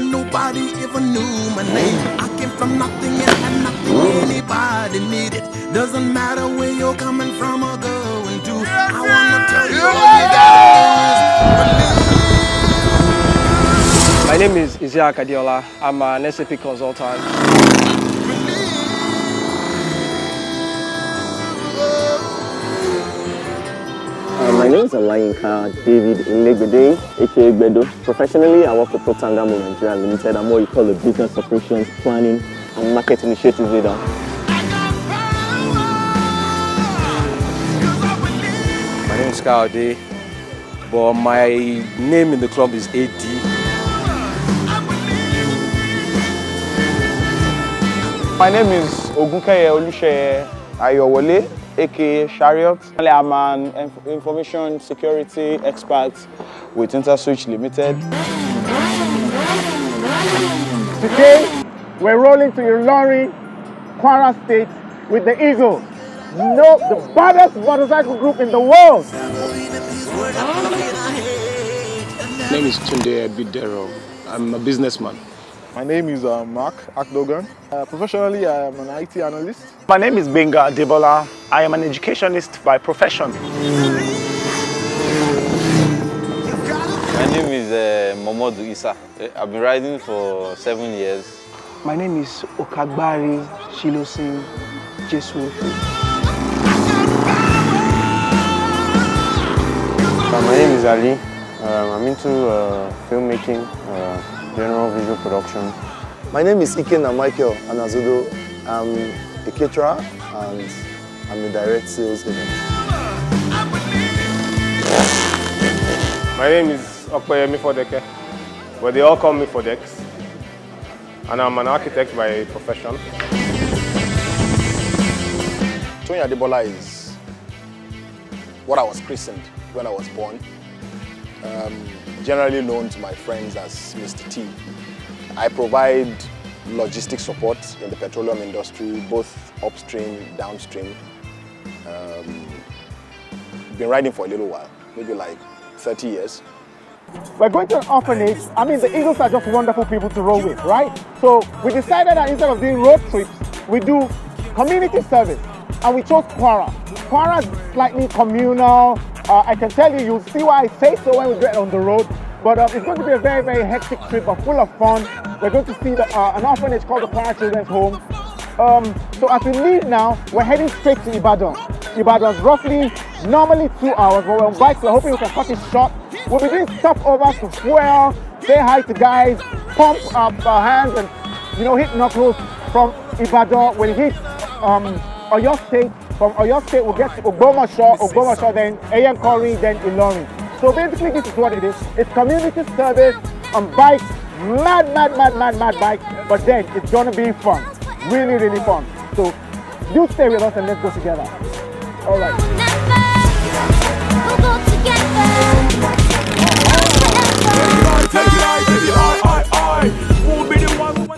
and nobody ever knew my name. I came from nothing and had nothing anybody needed. Doesn't matter where you're coming from or going to. I wanna tell you all you gotta do is believe. My name is Adebola. I'm an SAP consultant. My name is Olayinka David Ilegbede, aka Gbedo. Professionally, I work with Procter & Gamble Nigeria Limited. I'm what you call a business operations planning and market initiatives leader. My name is Kaode, but my name in the club is AD. My name is Ogunkeye Oluseye Ayowole, aka Chariot. I'm an information security expert with InterSwitch Limited. Today, we're rolling to Ilorin, Kwara State with the Eagles. No, the baddest motorcycle group in the world. My name is Tunde Abidero. I'm a businessman. My name is Mark Akdogan. Professionally, I am an IT analyst. My name is Benga Adebola. I am an educationist by profession. My name is Momodu Isa. I've been riding for 7 years. My name is Okagbari Shilosin Jesu. My name is Ali. I'm into filmmaking, general visual production. My name is Ikenna Michael Anazudo. I'm a caterer and I'm a direct sales agent. My name is Okoyemi Fodeke, but they all call me Fodex. And I'm an architect by profession. Toyin Adebola is what I was christened when I was born. Generally known to my friends as Mr. T. I provide logistics support in the petroleum industry, both upstream, downstream. Been riding for a little while, maybe like 30 years. We're going to an orphanage. I mean, the Eagles are just wonderful people to roll with, right? So we decided that instead of doing road trips, we do community service. And we chose Kwara. Kwara is slightly communal. I can tell you, you'll see why I say so when we get on the road. But it's going to be a very, very hectic trip, but full of fun. We're going to see an orphanage called the Kwara Children's Home. So as we leave now, we're heading straight to Ibadan. Ibadan is roughly, normally 2 hours, but we're on bikes. We're hoping we can cut it short. We'll be doing stopovers to fuel, say hi to guys, pump up our hands, and hit knuckles from Ibadan. We'll hit Oyo State. From Oyo State, we'll get to Ogbomoso, then Eyenkori, then Ilorin. So basically, this is what it is. It's community service on bikes, mad bikes, but then it's gonna be fun, really, really fun. So do stay with us and let's go together. All right.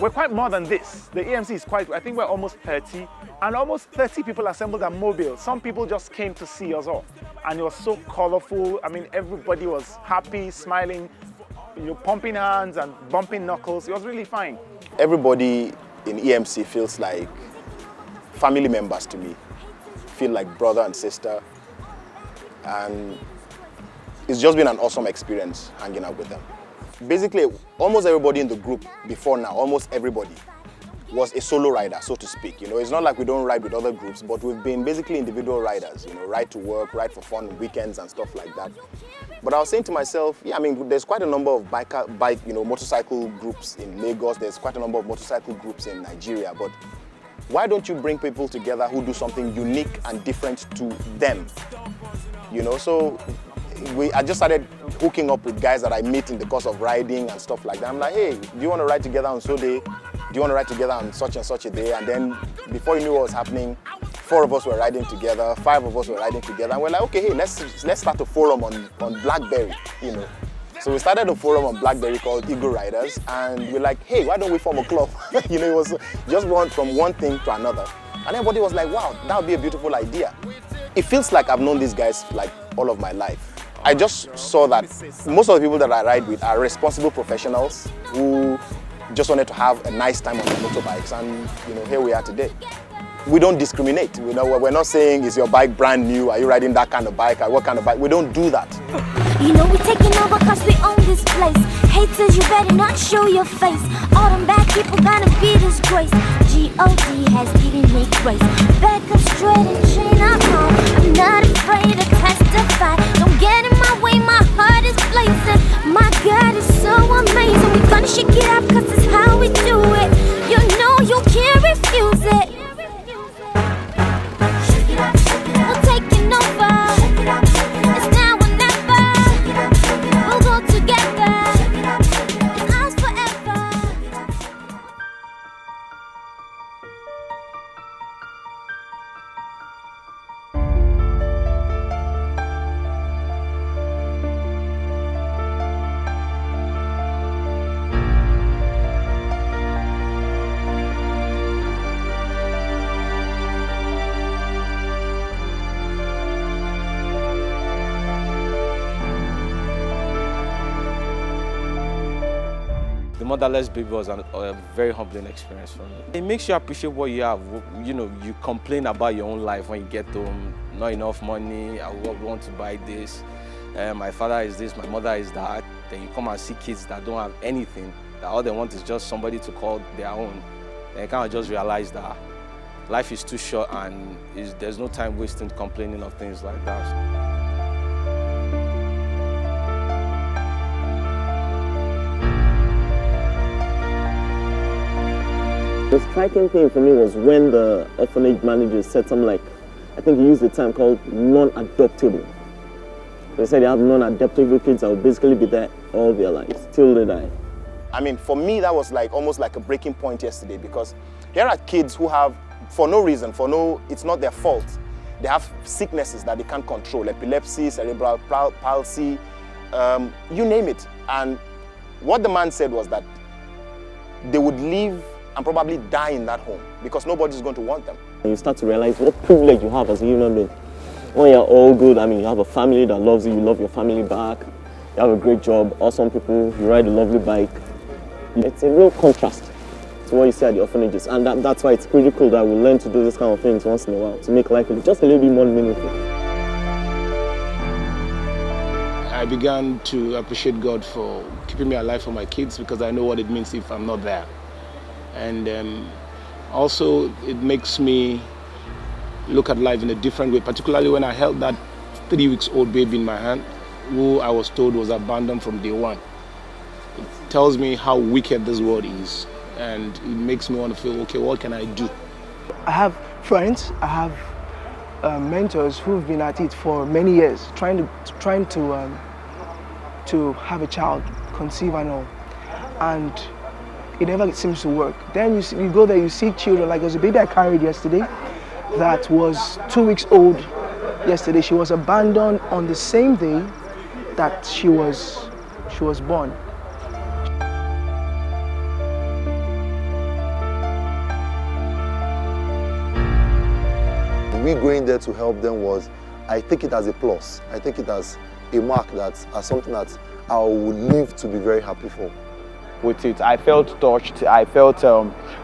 We're quite more than this. The EMC is quite, I think we're almost 30, and almost 30 people assembled at Mobile. Some people just came to see us all, and it was so colorful. I mean, everybody was happy, smiling, pumping hands and bumping knuckles. It was really fine. Everybody in EMC feels like family members to me, feel like brother and sister, and it's just been an awesome experience hanging out with them. Basically, almost everybody in the group before now, almost everybody was a solo rider, so to speak. It's not like we don't ride with other groups, but we've been basically individual riders, ride to work, ride for fun on weekends and stuff like that. But I was saying to myself, yeah, I mean, there's quite a number of motorcycle groups in Lagos, there's quite a number of motorcycle groups in Nigeria, but why don't you bring people together who do something unique and different to them? So I just started hooking up with guys that I meet in the course of riding and stuff like that. I'm like, hey, do you want to ride together on so day? Do you want to ride together on such and such a day? And then before you knew what was happening, 4 of us were riding together, 5 of us were riding together. And we're like, okay, hey, let's start a forum on BlackBerry, So we started a forum on BlackBerry called Eagle Riders, and we're like, hey, why don't we form a club? It was just from one thing to another. And everybody was like, wow, that would be a beautiful idea. It feels like I've known these guys like all of my life. I just saw that most of the people that I ride with are responsible professionals who just wanted to have a nice time on their motorbikes, and here we are today. We don't discriminate. We're not saying, is your bike brand new? Are you riding that kind of bike? Or what kind of bike? We don't do that. We taking over cause we own this place. Haters, you better not show your face. All them bad people gonna be disgraced. G.O.D. has given me grace. Back up straight and chain up home. I'm not afraid to testify. Don't get in my way, my heart is blazing. My God is so amazing. We're gonna shake it up cause it's how we do it. You know you can't refuse it. We're taking over. It's now or never. We'll go together. It's ours forever. The motherless baby was a very humbling experience for me. It makes you appreciate what you have. You complain about your own life when you get home. Not enough money, I want to buy this. My father is this, my mother is that. Then you come and see kids that don't have anything, that all they want is just somebody to call their own. Then you kind of just realize that life is too short and there's no time wasting complaining of things like that. The striking thing for me was when the orphanage manager said something like, I think he used the term called non-adoptable. They said they have non-adoptable kids that will basically be there all their lives, till they die. I mean, for me, that was almost like a breaking point yesterday, because here are kids who have, for no reason, it's not their fault, they have sicknesses that they can't control, epilepsy, cerebral palsy, you name it. And what the man said was that they would live and probably die in that home because nobody's going to want them. And you start to realize what privilege you have as a human being. When you're all good, I mean, you have a family that loves you, you love your family back, you have a great job, awesome people, you ride a lovely bike. It's a real contrast to what you see at the orphanages, and that's why it's critical that we learn to do this kind of things once in a while to make life just a little bit more meaningful. I began to appreciate God for keeping me alive for my kids, because I know what it means if I'm not there. And also it makes me look at life in a different way, particularly when I held that 3-week-old baby in my hand, who I was told was abandoned from day one. It tells me how wicked this world is, and it makes me want to feel, okay, what can I do? I have friends, I have mentors who've been at it for many years, trying to have a child, conceive and all, and it never seems to work. Then you go there, you see children, like there's a baby I carried yesterday that was 2 weeks old yesterday. She was abandoned on the same day that she was born. We going there to help them was, I take it as a plus. I take it as a mark, as something that I would live to be very happy for. With it, I felt touched. I felt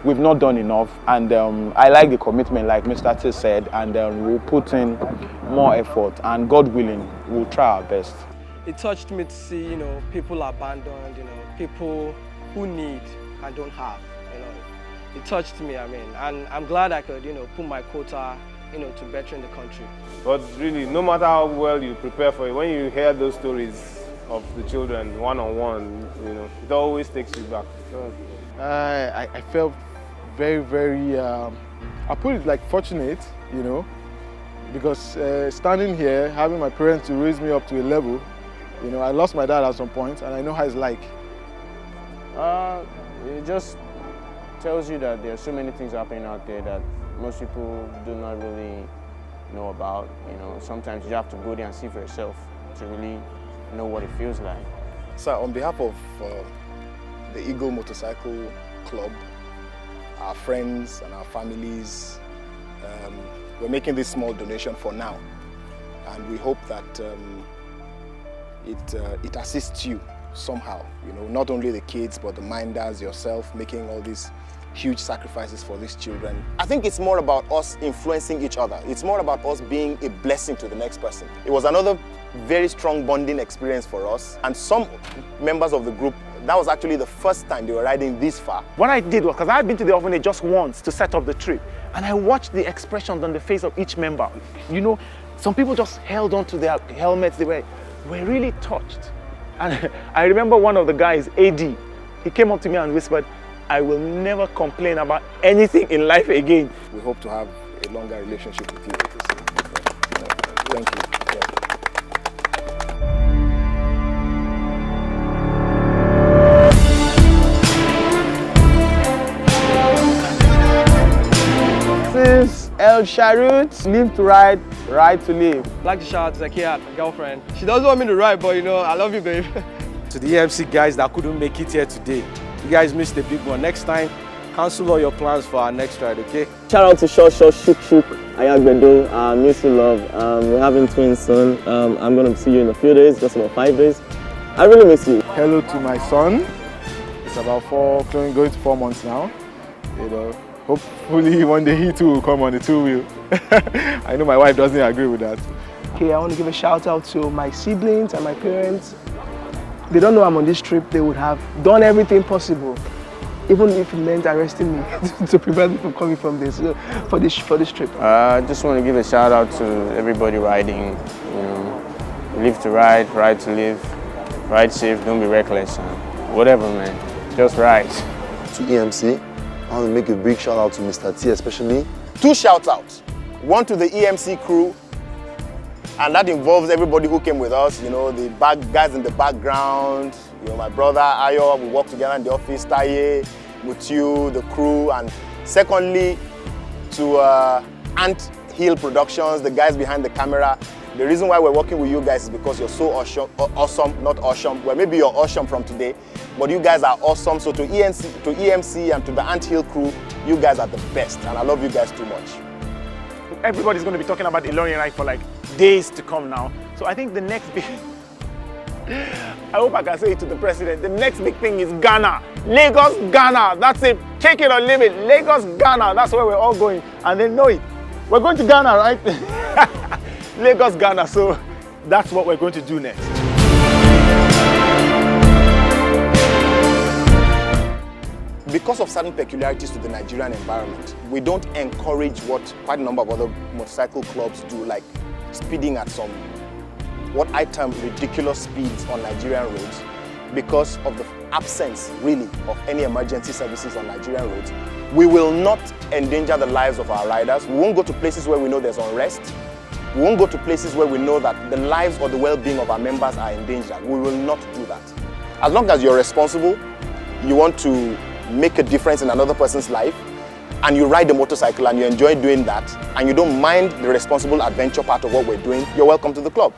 we've not done enough, and I like the commitment, like Mr. T said, and we'll put in more effort, and God willing, we'll try our best. It touched me to see, people abandoned, people who need and don't have, It touched me, and I'm glad I could, put my quota, to bettering the country. But really, no matter how well you prepare for it, when you hear those stories of the children one-on-one, it always takes you back. I felt very, very, I put it like fortunate, because standing here, having my parents to raise me up to a level, I lost my dad at some point, and I know how it's like. It just tells you that there are so many things happening out there that most people do not really know about. Sometimes you have to go there and see for yourself to really know what it feels like. So on behalf of the Eagle Motorcycle Club, our friends and our families, we're making this small donation for now, and we hope that it assists you somehow. You know, not only the kids, but the minders, yourself, making all these huge sacrifices for these children. I think it's more about us influencing each other. It's more about us being a blessing to the next person. It was another very strong bonding experience for us. And some members of the group, that was actually the first time they were riding this far. What I did was, because I had been to the orphanage just once to set up the trip, and I watched the expressions on the face of each member. You know, some people just held on to their helmets. They were really touched. And I remember one of the guys, AD, he came up to me and whispered, "I will never complain about anything in life again." We hope to have a longer relationship with you. Thank you. Since El Sharut, live to ride, ride to live. I'd like to shout out to Zakia, my girlfriend. She doesn't want me to ride, but you know, I love you, babe. To the EMC guys that couldn't make it here today, you guys missed a big one. Next time, cancel all your plans for our next ride, okay? Shout out to Short Short Shook Shook, Ayagbedo, miss you love. We're having twins soon. I'm gonna see you in a few days, just about 5 days. I really miss you. Hello to my son. It's about going to 4 months now. You know, hopefully one day he too will come on the two-wheel. I know my wife doesn't agree with that. Okay, I want to give a shout out to my siblings and my parents. They don't know I'm on this trip. They would have done everything possible, even if it meant arresting me to prevent me from coming from this for this trip. I just want to give a shout out to everybody riding. You know, live to ride, ride to live, ride safe, don't be reckless, whatever, man. Just ride. To EMC, I want to make a big shout out to Mr. T especially. 2 shout outs. One to the EMC crew, and that involves everybody who came with us, you know, the guys in the background, you know, my brother Ayo, we work together in the office, Taye, Mutiu, the crew, and secondly to Ant Hill Productions, the guys behind the camera. The reason why we're working with you guys is because you're so awesome, not awesome. Well, maybe you're awesome from today, but you guys are awesome. So to EMC and to the Ant Hill crew, you guys are the best, and I love you guys too much. Everybody's going to be talking about Ilorin ride for like days to come now. So I think the next big, I hope I can say it to the president, the next big thing is Ghana. Lagos, Ghana, that's it. Take it or leave it. Lagos, Ghana, that's where we're all going. And they know it. We're going to Ghana, right? Lagos, Ghana, so that's what we're going to do next. Because of certain peculiarities to the Nigerian environment, we don't encourage what quite a number of other motorcycle clubs do, like speeding at some, what I term ridiculous speeds on Nigerian roads, because of the absence, really, of any emergency services on Nigerian roads. We will not endanger the lives of our riders. We won't go to places where we know there's unrest. We won't go to places where we know that the lives or the well-being of our members are endangered. We will not do that. As long as you're responsible, you want to make a difference in another person's life, and you ride a motorcycle and you enjoy doing that, and you don't mind the responsible adventure part of what we're doing, you're welcome to the club.